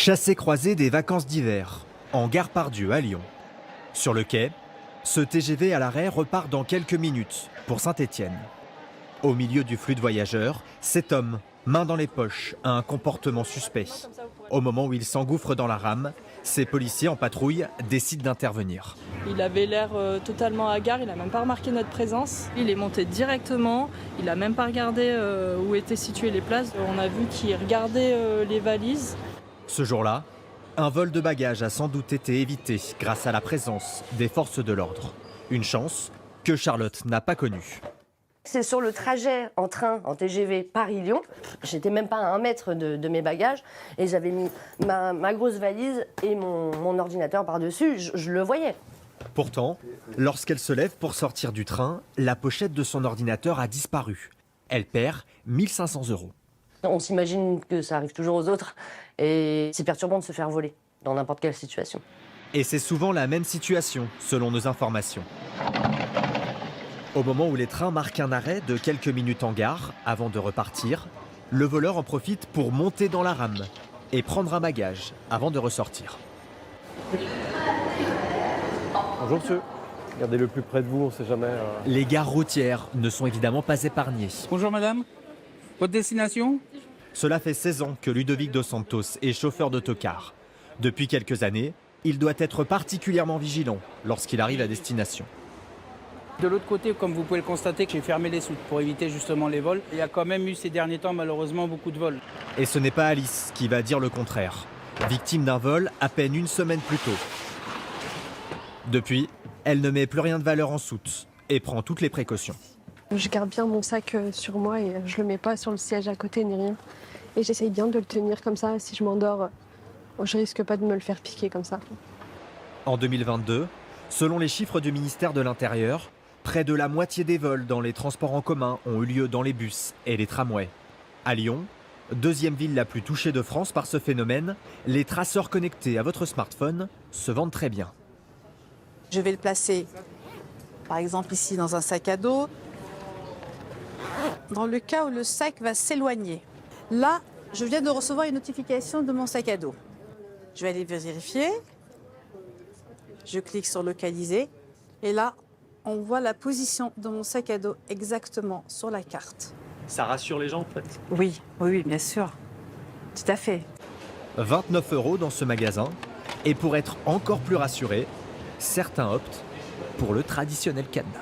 Chassé-croisé des vacances d'hiver, en gare Pardieu à Lyon. Sur le quai, ce TGV à l'arrêt repart dans quelques minutes pour Saint-Étienne. Au milieu du flux de voyageurs, cet homme, main dans les poches, a un comportement suspect. Au moment où il s'engouffre dans la rame, ces policiers en patrouille décident d'intervenir. Il avait l'air totalement hagard, il n'a même pas remarqué notre présence. Il est monté directement, il n'a même pas regardé où étaient situées les places. On a vu qu'il regardait les valises. Ce jour-là, un vol de bagages a sans doute été évité grâce à la présence des forces de l'ordre. Une chance que Charlotte n'a pas connue. C'est sur le trajet en train, en TGV Paris-Lyon. J'étais même pas à 1 mètre de mes bagages et j'avais mis ma grosse valise et mon ordinateur par-dessus. Je le voyais. Pourtant, lorsqu'elle se lève pour sortir du train, la pochette de son ordinateur a disparu. Elle perd 1 500 €. On s'imagine que ça arrive toujours aux autres et c'est perturbant de se faire voler dans n'importe quelle situation. Et c'est souvent la même situation, selon nos informations. Au moment où les trains marquent un arrêt de quelques minutes en gare, avant de repartir, le voleur en profite pour monter dans la rame et prendre un bagage avant de ressortir. Bonjour monsieur, regardez le plus près de vous, on sait jamais. Les gares routières ne sont évidemment pas épargnées. Bonjour madame, votre destination? Cela fait 16 ans que Ludovic Dos Santos est chauffeur d'autocar. Depuis quelques années, il doit être particulièrement vigilant lorsqu'il arrive à destination. De l'autre côté, comme vous pouvez le constater, j'ai fermé les soutes pour éviter justement les vols. Il y a quand même eu ces derniers temps malheureusement beaucoup de vols. Et ce n'est pas Alice qui va dire le contraire. Victime d'un vol à peine une semaine plus tôt. Depuis, elle ne met plus rien de valeur en soute et prend toutes les précautions. Je garde bien mon sac sur moi et je le mets pas sur le siège à côté ni rien. Et j'essaye bien de le tenir comme ça. Si je m'endors, je risque pas de me le faire piquer comme ça. En 2022, selon les chiffres du ministère de l'Intérieur, près de la moitié des vols dans les transports en commun ont eu lieu dans les bus et les tramways. À Lyon, deuxième ville la plus touchée de France par ce phénomène, les traceurs connectés à votre smartphone se vendent très bien. Je vais le placer, par exemple ici, dans un sac à dos. Dans le cas où le sac va s'éloigner. Là, je viens de recevoir une notification de mon sac à dos. Je vais aller vérifier. Je clique sur localiser. Et là, on voit la position de mon sac à dos exactement sur la carte. Ça rassure les gens en fait. Oui, bien sûr. Tout à fait. 29 € dans ce magasin. Et pour être encore plus rassuré, certains optent pour le traditionnel cadenas.